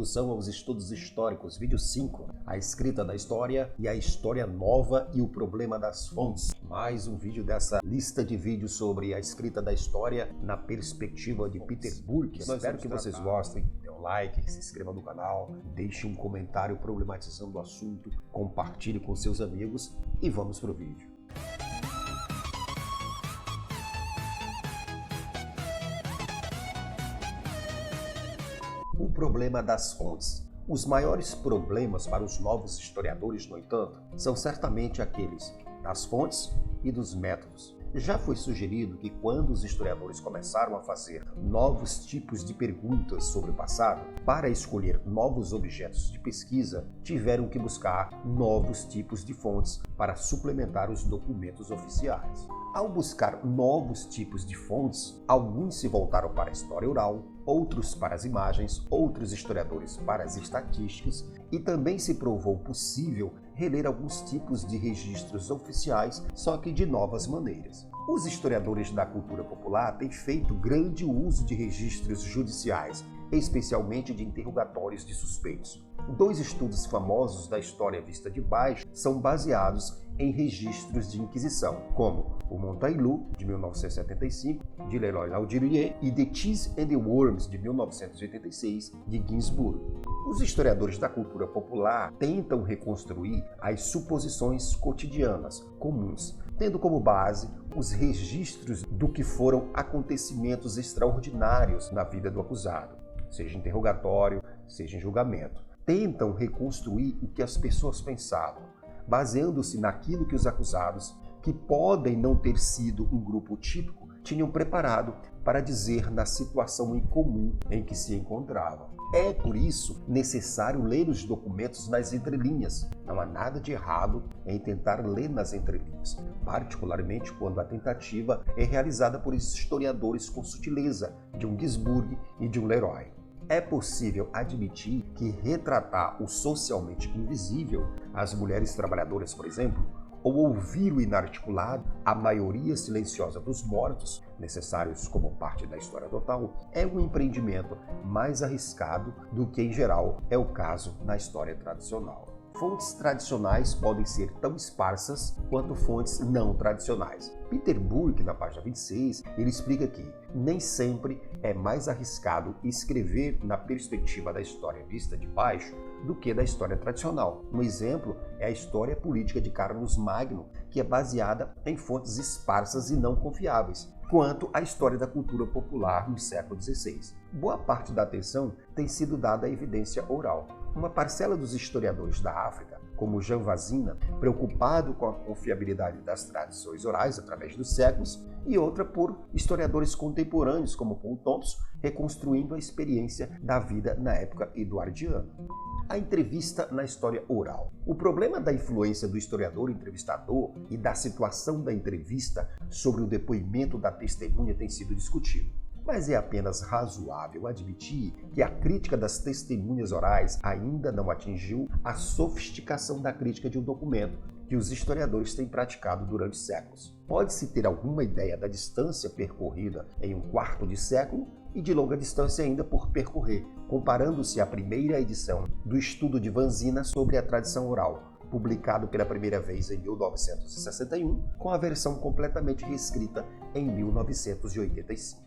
Introdução aos Estudos Históricos, vídeo 5, a escrita da história e a história nova e o problema das fontes. Mais um vídeo dessa lista de vídeos sobre a escrita da história na perspectiva de Peter Burke. Espero que vocês gostem. Dê um like, se inscreva no canal, deixe um comentário problematizando o assunto, compartilhe com seus amigos e vamos para o vídeo. O problema das fontes. Os maiores problemas para os novos historiadores, no entanto, são certamente aqueles das fontes e dos métodos. Já foi sugerido que quando os historiadores começaram a fazer novos tipos de perguntas sobre o passado, para escolher novos objetos de pesquisa, tiveram que buscar novos tipos de fontes para suplementar os documentos oficiais. Ao buscar novos tipos de fontes, alguns se voltaram para a história oral, outros para as imagens, outros historiadores para as estatísticas, e também se provou possível reler alguns tipos de registros oficiais, só que de novas maneiras. Os historiadores da cultura popular têm feito grande uso de registros judiciais, especialmente de interrogatórios de suspeitos. Dois estudos famosos da história vista de baixo são baseados em registros de inquisição, como o Montaillou, de 1975, de Leroy-Lauderdale, e The Cheese and the Worms, de 1986, de Ginsburg. Os historiadores da cultura popular tentam reconstruir as suposições cotidianas, comuns, tendo como base os registros do que foram acontecimentos extraordinários na vida do acusado, seja interrogatório, seja em julgamento. Tentam reconstruir o que as pessoas pensavam, baseando-se naquilo que os acusados, que podem não ter sido um grupo típico, tinham preparado para dizer na situação incomum em que se encontravam. É, por isso, necessário ler os documentos nas entrelinhas. Não há nada de errado em tentar ler nas entrelinhas, particularmente quando a tentativa é realizada por historiadores com sutileza, de um Ginsburg e de um Leroy. É possível admitir que retratar o socialmente invisível, as mulheres trabalhadoras, por exemplo, ou ouvir o inarticulado, a maioria silenciosa dos mortos, necessários como parte da história total, é um empreendimento mais arriscado do que, em geral, é o caso na história tradicional. Fontes tradicionais podem ser tão esparsas quanto fontes não tradicionais. Peter Burke, na página 26, ele explica que nem sempre é mais arriscado escrever na perspectiva da história vista de baixo do que da história tradicional. Um exemplo é a história política de Carlos Magno, que é baseada em fontes esparsas e não confiáveis, quanto à história da cultura popular no século XVI. Boa parte da atenção tem sido dada à evidência oral. Uma parcela dos historiadores da África, como Jean Vazina, preocupado com a confiabilidade das tradições orais através dos séculos, e outra por historiadores contemporâneos, como Paul Thompson, reconstruindo a experiência da vida na época eduardiana. A entrevista na história oral. O problema da influência do historiador entrevistador e da situação da entrevista sobre o depoimento da testemunha tem sido discutido. Mas é apenas razoável admitir que a crítica das testemunhas orais ainda não atingiu a sofisticação da crítica de um documento que os historiadores têm praticado durante séculos. Pode-se ter alguma ideia da distância percorrida em um quarto de século e de longa distância ainda por percorrer, comparando-se à primeira edição do estudo de Vanzina sobre a tradição oral, publicado pela primeira vez em 1961, com a versão completamente reescrita em 1985.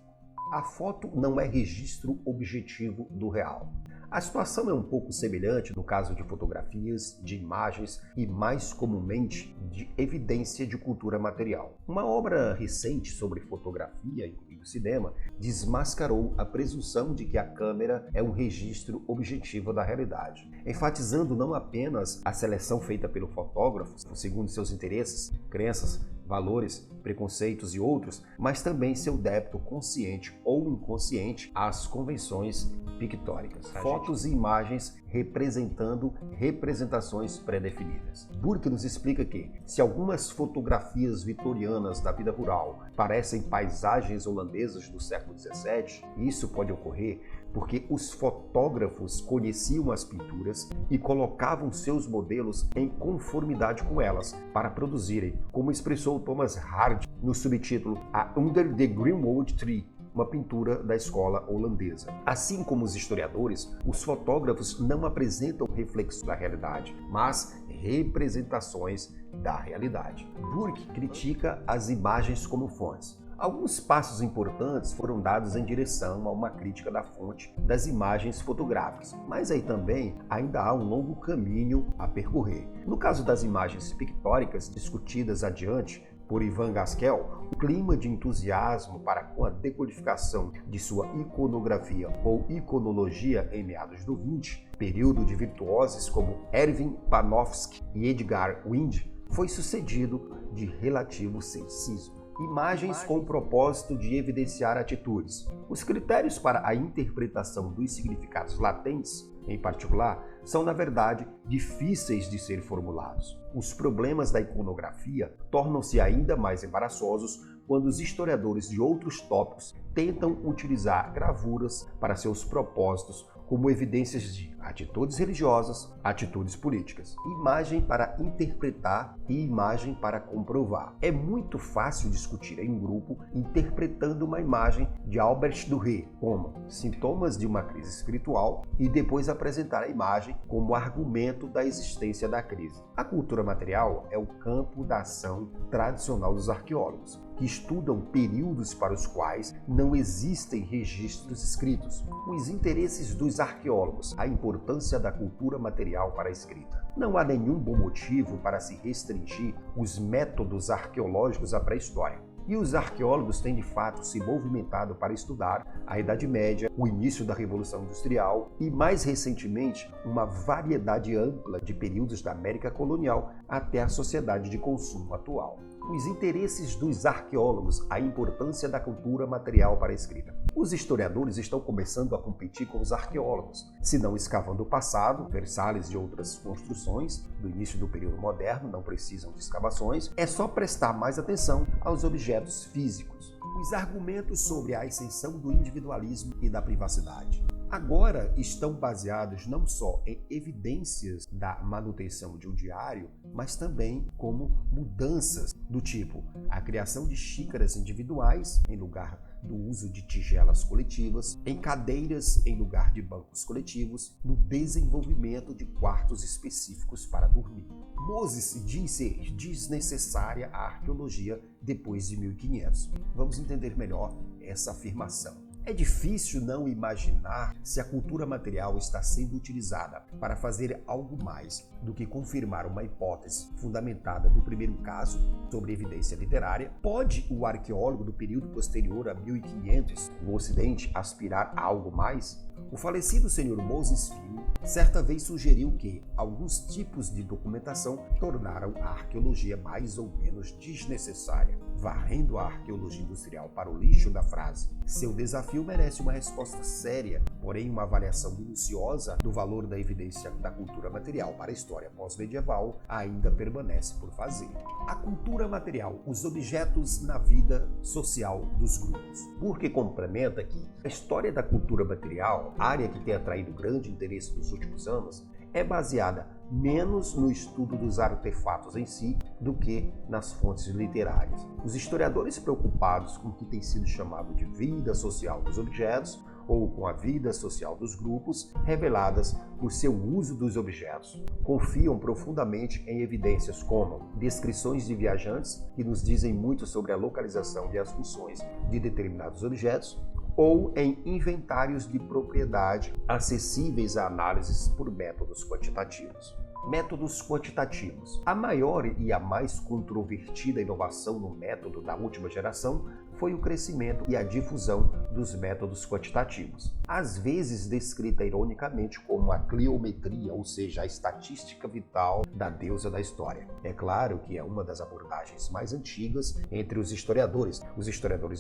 A foto não é registro objetivo do real. A situação é um pouco semelhante no caso de fotografias, de imagens e, mais comumente, de evidência de cultura material. Uma obra recente sobre fotografia, incluindo cinema, desmascarou a presunção de que a câmera é um registro objetivo da realidade, enfatizando não apenas a seleção feita pelo fotógrafo, segundo seus interesses, crenças, valores, preconceitos e outros, mas também seu débito consciente ou inconsciente às convenções pictóricas. Fotos e imagens representando representações pré-definidas. Burke nos explica que, se algumas fotografias vitorianas da vida rural parecem paisagens holandesas do século XVII, isso pode ocorrer porque os fotógrafos conheciam as pinturas e colocavam seus modelos em conformidade com elas para produzirem, como expressou Thomas Hardy no subtítulo A Under the Greenwood Tree, uma pintura da escola holandesa. Assim como os historiadores, os fotógrafos não apresentam reflexos da realidade, mas representações da realidade. Burke critica as imagens como fontes. Alguns passos importantes foram dados em direção a uma crítica da fonte das imagens fotográficas, mas aí também ainda há um longo caminho a percorrer. No caso das imagens pictóricas discutidas adiante por Ivan Gaskell, o clima de entusiasmo para com a decodificação de sua iconografia ou iconologia em meados do XX, período de virtuosos como Erwin Panofsky e Edgar Wind, foi sucedido de relativo ceticismo. Imagens com o propósito de evidenciar atitudes. Os critérios para a interpretação dos significados latentes, em particular, são, na verdade, difíceis de ser formulados. Os problemas da iconografia tornam-se ainda mais embaraçosos quando os historiadores de outros tópicos tentam utilizar gravuras para seus propósitos como evidências de atitudes religiosas, atitudes políticas, imagem para interpretar e imagem para comprovar. É muito fácil discutir em um grupo interpretando uma imagem de Albert Durer como sintomas de uma crise espiritual e depois apresentar a imagem como argumento da existência da crise. A cultura material é o campo da ação tradicional dos arqueólogos, que estudam períodos para os quais não existem registros escritos. Os interesses dos arqueólogos, a importância da cultura material para a escrita. Não há nenhum bom motivo para se restringir os métodos arqueológicos à pré-história. E os arqueólogos têm de fato se movimentado para estudar a Idade Média, o início da Revolução Industrial e, mais recentemente, uma variedade ampla de períodos da América colonial até a sociedade de consumo atual. Os interesses dos arqueólogos, a importância da cultura material para a escrita. Os historiadores estão começando a competir com os arqueólogos, se não escavando o passado, Versalhes e outras construções do início do período moderno não precisam de escavações, é só prestar mais atenção aos objetos físicos. Os argumentos sobre a ascensão do individualismo e da privacidade. Agora estão baseados não só em evidências da manutenção de um diário, mas também como mudanças do tipo a criação de xícaras individuais em lugar do uso de tigelas coletivas, em cadeiras em lugar de bancos coletivos, no desenvolvimento de quartos específicos para dormir. Moses diz ser desnecessária a arqueologia depois de 1500. Vamos entender melhor essa afirmação. É difícil não imaginar se a cultura material está sendo utilizada para fazer algo mais do que confirmar uma hipótese fundamentada no primeiro caso sobre evidência literária. Pode o arqueólogo do período posterior a 1500 no Ocidente aspirar a algo mais? O falecido Sr. Moses Filho certa vez sugeriu que alguns tipos de documentação tornaram a arqueologia mais ou menos desnecessária, varrendo a arqueologia industrial para o lixo da frase. Seu desafio merece uma resposta séria, porém uma avaliação minuciosa do valor da evidência da cultura material para a história pós-medieval ainda permanece por fazer. A cultura material, os objetos na vida social dos grupos. Burke complementa que a história da cultura material, área que tem atraído grande interesse nos últimos anos, é baseada menos no estudo dos artefatos em si do que nas fontes literárias. Os historiadores preocupados com o que tem sido chamado de vida social dos objetos ou com a vida social dos grupos, reveladas por seu uso dos objetos, confiam profundamente em evidências como descrições de viajantes que nos dizem muito sobre a localização e as funções de determinados objetos, ou em inventários de propriedade acessíveis a análises por métodos quantitativos. Métodos quantitativos. A maior e a mais controvertida inovação no método da última geração foi o crescimento e a difusão dos métodos quantitativos, às vezes descrita ironicamente como a cliometria, ou seja, a estatística vital da deusa da história. É claro que é uma das abordagens mais antigas entre os historiadores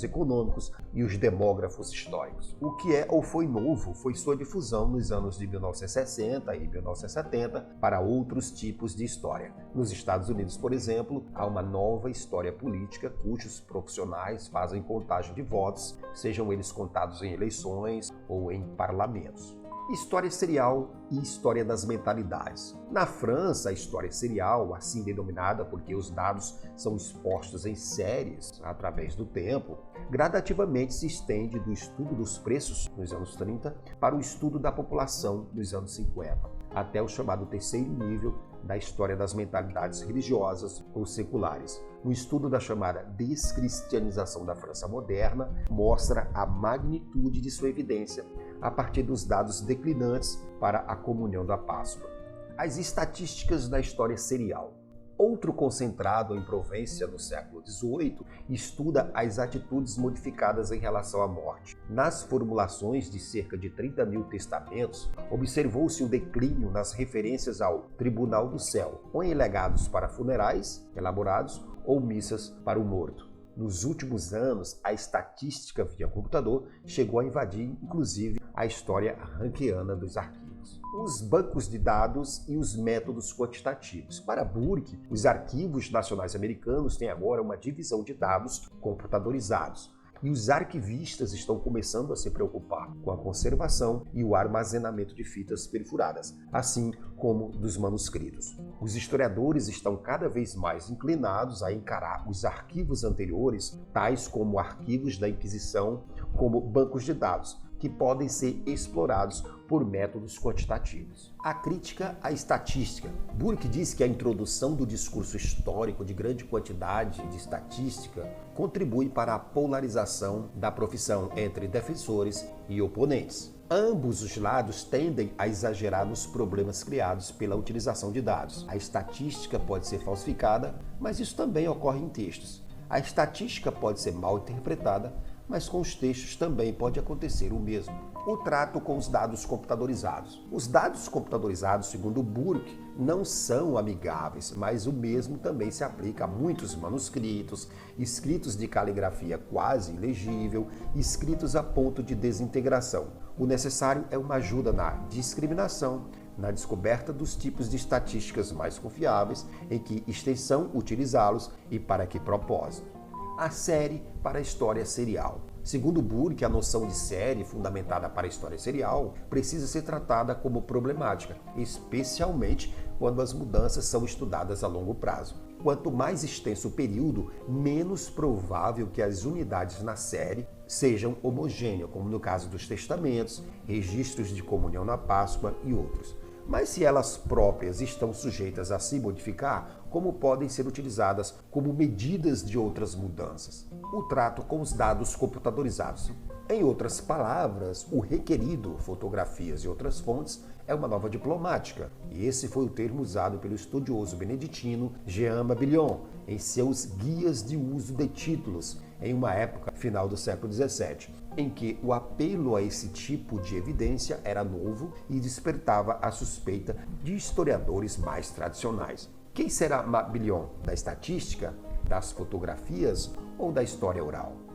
econômicos e os demógrafos históricos. O que é ou foi novo foi sua difusão nos anos de 1960 e 1970 para outros tipos de história. Nos Estados Unidos, por exemplo, há uma nova história política cujos profissionais fazem contagem de votos, sejam eles contados em eleições ou em parlamentos. História serial e história das mentalidades. Na França, a história serial, assim denominada porque os dados são expostos em séries através do tempo, gradativamente se estende do estudo dos preços nos anos 30 para o estudo da população nos anos 50, até o chamado terceiro nível da história das mentalidades religiosas ou seculares. O estudo da chamada descristianização da França moderna mostra a magnitude de sua evidência a partir dos dados declinantes para a comunhão da Páscoa. As estatísticas da história serial. Outro concentrado em Provência no século XVIII estuda as atitudes modificadas em relação à morte. Nas formulações de cerca de 30 mil testamentos, observou-se um declínio nas referências ao Tribunal do Céu, ou em legados para funerais elaborados ou missas para o morto. Nos últimos anos, a estatística via computador chegou a invadir, inclusive, a história ranquiana dos arquivos. Os bancos de dados e os métodos quantitativos. Para Burke, os arquivos nacionais americanos têm agora uma divisão de dados computadorizados. E os arquivistas estão começando a se preocupar com a conservação e o armazenamento de fitas perfuradas, assim como dos manuscritos. Os historiadores estão cada vez mais inclinados a encarar os arquivos anteriores, tais como arquivos da Inquisição, como bancos de dados, que podem ser explorados por métodos quantitativos. A crítica à estatística. Burke diz que a introdução do discurso histórico de grande quantidade de estatística contribui para a polarização da profissão entre defensores e oponentes. Ambos os lados tendem a exagerar nos problemas criados pela utilização de dados. A estatística pode ser falsificada, mas isso também ocorre em textos. A estatística pode ser mal interpretada, mas com os textos também pode acontecer o mesmo. O trato com os dados computadorizados. Os dados computadorizados, segundo Burke, não são amigáveis, mas o mesmo também se aplica a muitos manuscritos, escritos de caligrafia quase ilegível, escritos a ponto de desintegração. O necessário é uma ajuda na discriminação, na descoberta dos tipos de estatísticas mais confiáveis, em que extensão utilizá-los e para que propósito. A série para a história serial. Segundo Burke, a noção de série fundamentada para a história serial precisa ser tratada como problemática, especialmente quando as mudanças são estudadas a longo prazo. Quanto mais extenso o período, menos provável que as unidades na série sejam homogêneas, como no caso dos testamentos, registros de comunhão na Páscoa e outros. Mas se elas próprias estão sujeitas a se modificar, como podem ser utilizadas como medidas de outras mudanças? O trato com os dados computadorizados. Em outras palavras, o requerido, fotografias e outras fontes, é uma nova diplomática. E esse foi o termo usado pelo estudioso beneditino Jean Mabillon em seus guias de uso de títulos, em uma época final do século XVII, em que o apelo a esse tipo de evidência era novo e despertava a suspeita de historiadores mais tradicionais. Quem será Mabillon? Da estatística, das fotografias ou da história oral?